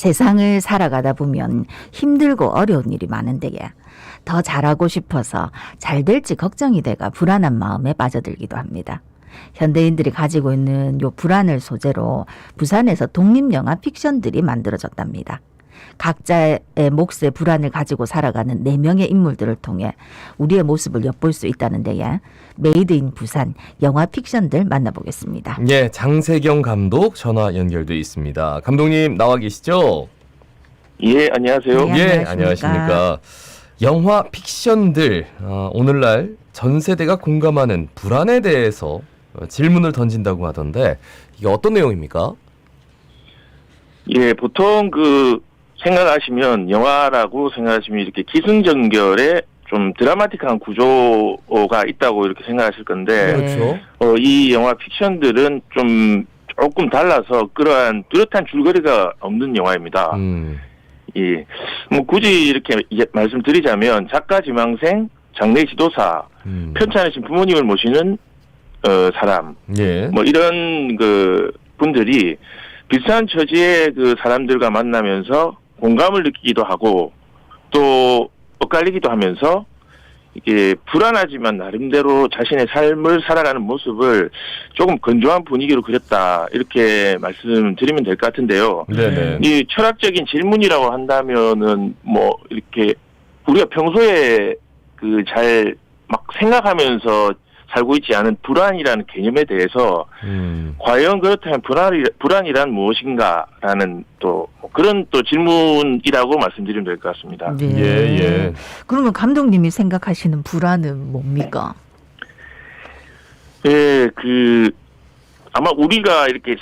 세상을 살아가다 보면 힘들고 어려운 일이 많은데 더 잘하고 싶어서 잘 될지 걱정이 돼가 불안한 마음에 빠져들기도 합니다. 현대인들이 가지고 있는 요 불안을 소재로 부산에서 독립영화 픽션들이 만들어졌답니다. 각자의 몫의 불안을 가지고 살아가는 4명의 인물들을 통해 우리의 모습을 엿볼 수 있다는데 메이드 인 부산 영화 픽션들 만나보겠습니다. 예, 장세경 감독 전화 연결돼 있습니다. 감독님 나와 계시죠? 예, 안녕하세요. 네, 예, 안녕하십니까. 영화 픽션들, 오늘날 전 세대가 공감하는 불안에 대해서 질문을 던진다고 하던데 이게 어떤 내용입니까? 예, 보통 생각하시면 영화라고 생각하시면 이렇게 기승전결의 좀 드라마틱한 구조가 있다고 이렇게 생각하실 건데 그렇죠. 이 영화 픽션들은 좀 조금 달라서 그러한 뚜렷한 줄거리가 없는 영화입니다. 예, 뭐 굳이 이렇게 말씀드리자면 작가 지망생, 장래 지도사, 편찮으신 부모님을 모시는 사람, 예. 뭐 이런 분들이 비슷한 처지의 사람들과 만나면서 공감을 느끼기도 하고 또 엇갈리기도 하면서 이게 불안하지만 나름대로 자신의 삶을 살아가는 모습을 조금 건조한 분위기로 그렸다 이렇게 말씀드리면 될 것 같은데요. 네네. 이 철학적인 질문이라고 한다면은 뭐 이렇게 우리가 평소에 잘 막 생각하면서 살고 있지 않은 불안이라는 개념에 대해서 과연 그렇다면 불안이란 무엇인가라는 또 그런 또 질문이라고 말씀드리면 될 것 같습니다. 네. 예. 그러면 감독님이 생각하시는 불안은 뭡니까? 예, 아마 우리가 이렇게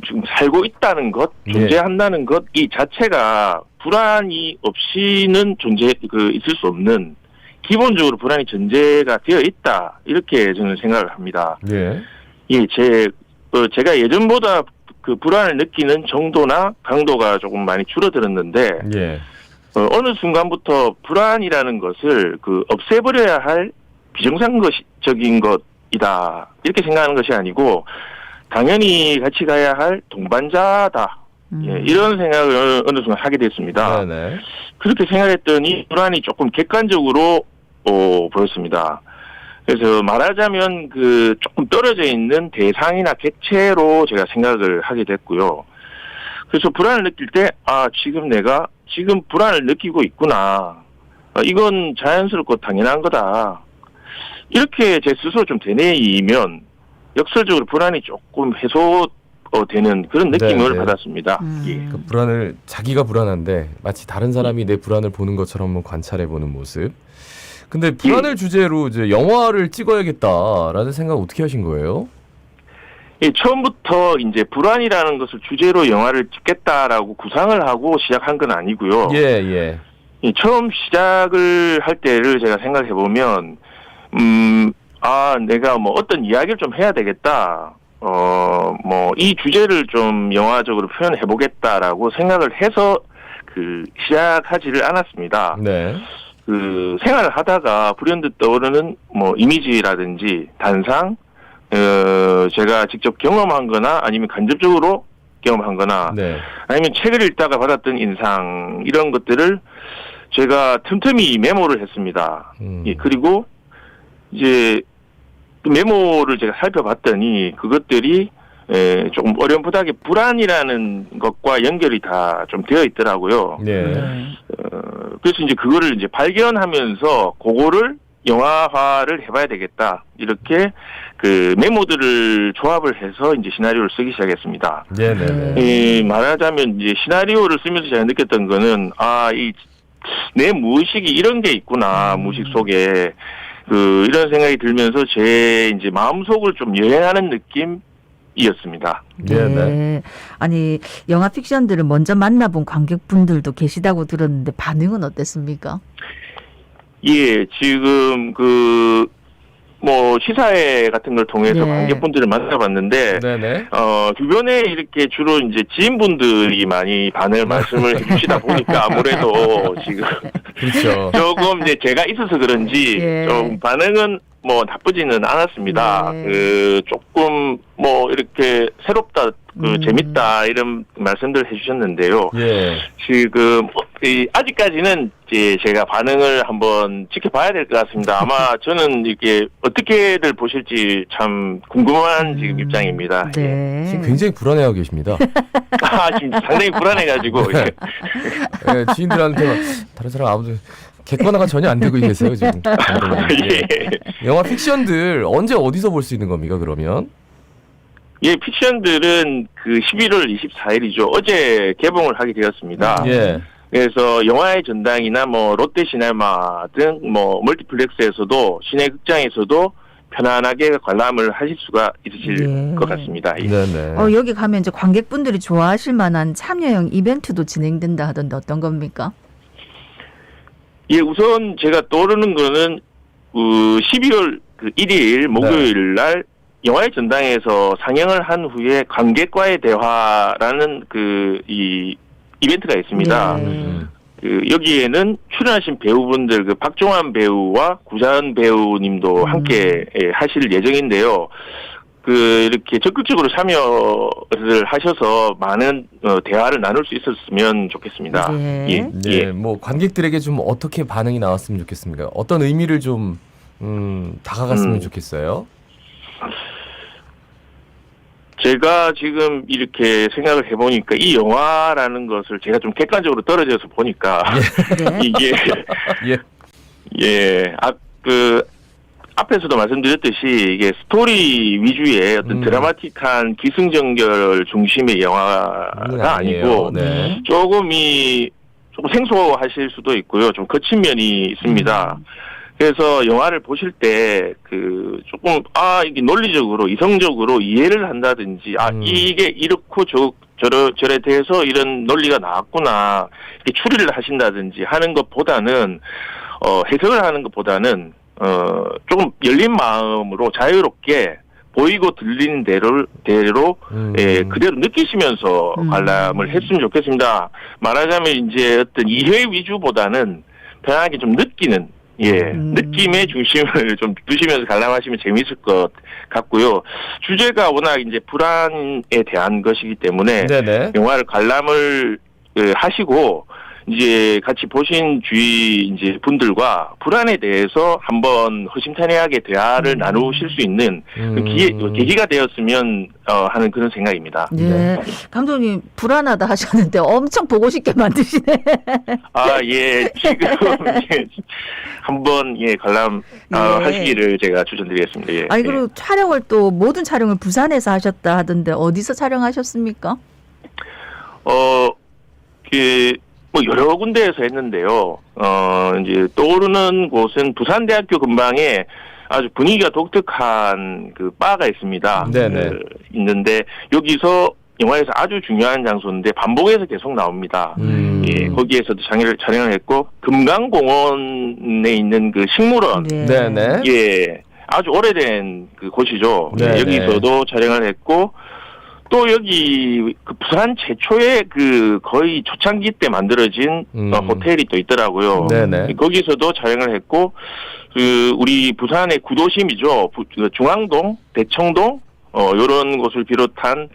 지금 살고 있다는 것, 존재한다는 것, 이 자체가 불안이 없이는 있을 수 없는 기본적으로 불안이 전제가 되어 있다 이렇게 저는 생각을 합니다. 예. 예, 제가 예전보다 불안을 느끼는 정도나 강도가 조금 많이 줄어들었는데 예. 어느 순간부터 불안이라는 것을 없애버려야 할 비정상적인 것이다 이렇게 생각하는 것이 아니고 당연히 같이 가야 할 동반자다. 예, 이런 생각을 어느 순간 하게 됐습니다. 네네. 그렇게 생각했더니 불안이 조금 객관적으로 보였습니다. 그래서 말하자면 조금 떨어져 있는 대상이나 객체로 제가 생각을 하게 됐고요. 그래서 불안을 느낄 때 지금 내가 불안을 느끼고 있구나. 이건 자연스럽고 당연한 거다. 이렇게 제 스스로 좀 되뇌이면 역설적으로 불안이 조금 해소되는 그런 느낌을 받았습니다. 예. 그 불안을 자기가 불안한데 마치 다른 사람이 내 불안을 보는 것처럼 한번 관찰해보는 모습. 근데 불안을 주제로 이제 영화를 찍어야겠다라는 생각 어떻게 하신 거예요? 예, 처음부터 이제 불안이라는 것을 주제로 영화를 찍겠다라고 구상을 하고 시작한 건 아니고요. 예. 예, 처음 시작을 할 때를 제가 생각해 보면, 내가 뭐 어떤 이야기를 좀 해야 되겠다. 이 주제를 좀 영화적으로 표현해 보겠다라고 생각을 해서 시작하지를 않았습니다. 네. 생활을 하다가 불현듯 떠오르는 이미지라든지 단상, 제가 직접 경험한 거나 아니면 간접적으로 경험한 거나 네. 아니면 책을 읽다가 받았던 인상 이런 것들을 제가 틈틈이 메모를 했습니다. 예, 그리고 이제 메모를 제가 살펴봤더니 그것들이 조금 어렴풋하게 불안이라는 것과 연결이 다 좀 되어 있더라고요. 네. 그래서 이제 그거를 이제 발견하면서 그거를 영화화를 해봐야 되겠다. 이렇게 메모들을 조합을 해서 이제 시나리오를 쓰기 시작했습니다. 네네네. 말하자면 이제 시나리오를 쓰면서 제가 느꼈던 거는 내 무의식이 이런 게 있구나. 무의식 속에 이런 생각이 들면서 제 이제 마음속을 좀 여행하는 느낌이었습니다. 네. 아니 영화 픽션들을 먼저 만나본 관객분들도 계시다고 들었는데 반응은 어땠습니까? 예, 지금 시사회 같은 걸 통해서 관객분들을 만나봤는데, 네네. 주변에 이렇게 주로 이제 지인분들이 많이 말씀을 해주시다 보니까 아무래도 지금 그렇죠. 조금 이제 제가 있어서 그런지 좀 반응은 뭐 나쁘지는 않았습니다. 네. 조금 뭐 이렇게 새롭다, 재밌다 이런 말씀들 해주셨는데요. 예. 지금 아직까지는 이제 제가 반응을 한번 지켜봐야 될 것 같습니다. 아마 저는 이게 어떻게들 보실지 참 궁금한 지금 입장입니다. 네. 지금 굉장히 불안해하고 계십니다. 지금 상당히 불안해가지고. 예, 지인들한테 막 다른 사람 아무도 객관화가 전혀 안 되고 계세요 지금. 예. 영화 픽션들 언제 어디서 볼 수 있는 겁니까 그러면? 예, 픽션들은 그 11월 24일이죠. 어제 개봉을 하게 되었습니다. 예. 그래서 영화의 전당이나 뭐 롯데시네마 등 뭐 멀티플렉스에서도 시내극장에서도 편안하게 관람을 하실 수가 있으실 예. 것 같습니다. 예. 네네. 여기 가면 이제 관객분들이 좋아하실 만한 참여형 이벤트도 진행된다 하던데 어떤 겁니까? 예, 우선 제가 떠오르는 거는 12월 1일 목요일 날 영화의 전당에서 상영을 한 후에 관객과의 대화라는 이 이벤트가 있습니다. 네. 여기에는 출연하신 배우분들 박종환 배우와 구자은 배우님도 함께 하실 예정인데요. 이렇게 적극적으로 참여를 하셔서 많은 대화를 나눌 수 있었으면 좋겠습니다. 네. 예. 네, 예. 뭐 관객들에게 좀 어떻게 반응이 나왔으면 좋겠습니까? 어떤 의미를 좀 다가갔으면 좋겠어요. 제가 지금 이렇게 생각을 해보니까 이 영화라는 것을 제가 좀 객관적으로 떨어져서 보니까 네. 이게 예. 앞에서도 말씀드렸듯이 이게 스토리 위주의 어떤 드라마틱한 기승전결 중심의 영화가 아니고 네. 조금 생소하실 수도 있고요. 좀 거친 면이 있습니다. 그래서 영화를 보실 때 조금 이게 논리적으로 이성적으로 이해를 한다든지 이게 이렇고 저래 대해서 이런 논리가 나왔구나 이렇게 추리를 하신다든지 하는 것보다는 해석을 하는 것보다는 조금 열린 마음으로 자유롭게 보이고 들리는 대로 그대로 느끼시면서 관람을 했으면 좋겠습니다. 말하자면 이제 어떤 이해 위주보다는 편하게 좀 느끼는 느낌의 중심을 좀 두시면서 관람하시면 재미있을 것 같고요. 주제가 워낙 이제 불안에 대한 것이기 때문에 네네. 영화를 관람을 하시고 이제 같이 보신 주위 이제 분들과 불안에 대해서 한번 허심탄회하게 대화를 나누실 수 있는 계기가 되었으면 하는 그런 생각입니다. 네. 감독님 불안하다 하셨는데 엄청 보고 싶게 만드시네. 지금 한번 관람 하시기를 제가 추천드리겠습니다. 예. 그리고 촬영을 또 모든 촬영을 부산에서 하셨다 하던데 어디서 촬영하셨습니까? 뭐 여러 군데에서 했는데요. 이제 떠오르는 곳은 부산대학교 근방에 아주 분위기가 독특한 바가 있습니다. 네네. 있는데 여기서 영화에서 아주 중요한 장소인데 반복해서 계속 나옵니다. 거기에서도 촬영을 했고 금강공원에 있는 식물원. 네네. 아주 오래된 곳이죠. 네네. 여기서도 촬영을 했고 또 여기 부산 최초의 거의 초창기 때 만들어진 호텔이 또 있더라고요. 네네. 거기서도 촬영을 했고 우리 부산의 구도심이죠. 중앙동, 대청동 이런 곳을 비롯한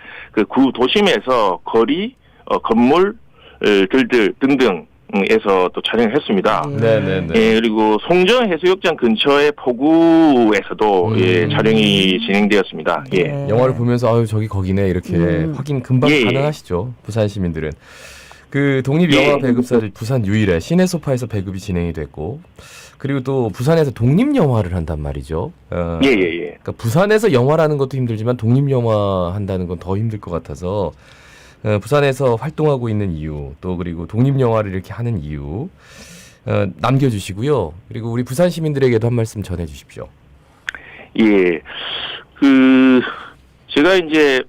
구도심에서 거리, 건물 들들 등등에서 또 촬영했습니다. 네네네. 그리고 송정 해수욕장 근처의 포구에서도 촬영이 진행되었습니다. 네. 영화를 보면서 저기 거기네 이렇게 확인 금방 가능하시죠. 부산 시민들은. 독립영화 배급사를 부산 유일의 시네소파에서 배급이 진행이 됐고 그리고 또 부산에서 독립영화를 한단 말이죠. 그러니까 부산에서 영화라는 것도 힘들지만 독립영화 한다는 건 더 힘들 것 같아서 부산에서 활동하고 있는 이유 또 그리고 독립영화를 이렇게 하는 이유 남겨주시고요. 그리고 우리 부산 시민들에게도 한 말씀 전해주십시오. 제가 이제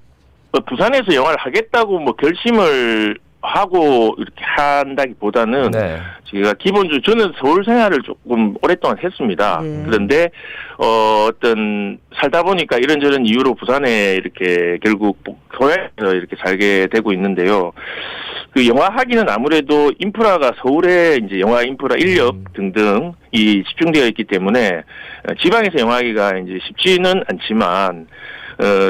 부산에서 영화를 하겠다고 결심을 하고 이렇게 한다기보다는 제가 기본적으로 저는 서울 생활을 조금 오랫동안 했습니다. 그런데 어떤 살다 보니까 이런저런 이유로 부산에 이렇게 결국 고향에서 이렇게 살게 되고 있는데요. 그 영화 하기는 아무래도 인프라가 서울에 이제 영화 인프라 인력 등등 이 집중되어 있기 때문에 지방에서 영화하기가 이제 쉽지는 않지만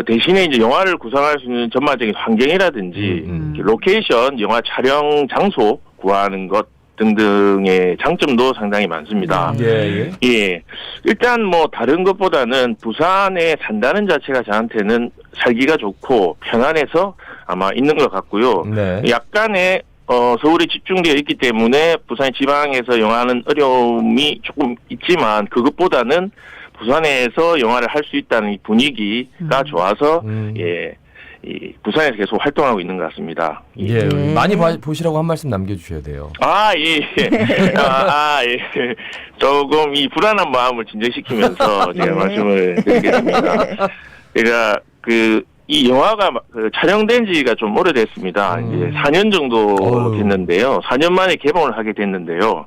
대신에 이제 영화를 구성할 수 있는 전반적인 환경이라든지 로케이션, 영화 촬영 장소 구하는 것 등등의 장점도 상당히 많습니다. 예. 일단 뭐 다른 것보다는 부산에 산다는 자체가 저한테는 살기가 좋고 편안해서 아마 있는 것 같고요. 네. 약간의 서울에 집중되어 있기 때문에 부산 지방에서 영화하는 어려움이 조금 있지만 그것보다는 부산에서 영화를 할 수 있다는 이 분위기가 좋아서 이 부산에서 계속 활동하고 있는 것 같습니다. 예, 많이 보시라고 한 말씀 남겨주셔야 돼요. 예. 예. 조금 이 불안한 마음을 진정시키면서 제가 말씀을 드리겠습니다. 제가 이 영화가 촬영된 지가 좀 오래됐습니다. 이제 4년 정도 됐는데요. 4년 만에 개봉을 하게 됐는데요.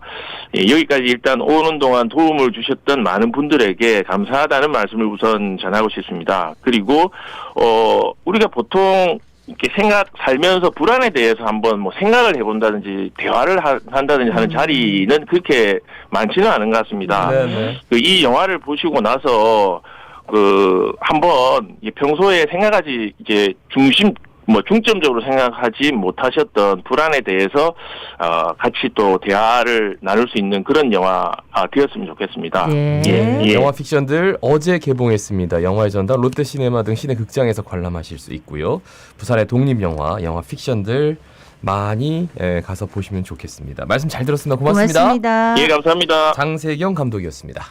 예, 여기까지 일단 오는 동안 도움을 주셨던 많은 분들에게 감사하다는 말씀을 우선 전하고 싶습니다. 그리고 우리가 보통 이렇게 살면서 불안에 대해서 한번 뭐 생각을 해본다든지 대화를 한다든지 하는 자리는 그렇게 많지는 않은 것 같습니다. 이 영화를 보시고 나서 한번 평소에 생각하지 이제 중점적으로 생각하지 못하셨던 불안에 대해서 같이 또 대화를 나눌 수 있는 그런 영화 되었으면 좋겠습니다. 영화 픽션들 어제 개봉했습니다. 영화의 전당 롯데시네마 등 시내 극장에서 관람하실 수 있고요. 부산의 독립영화 영화 픽션들 많이 가서 보시면 좋겠습니다. 말씀 잘 들었습니다. 고맙습니다. 고맙습니다. 예, 감사합니다. 장세경 감독이었습니다.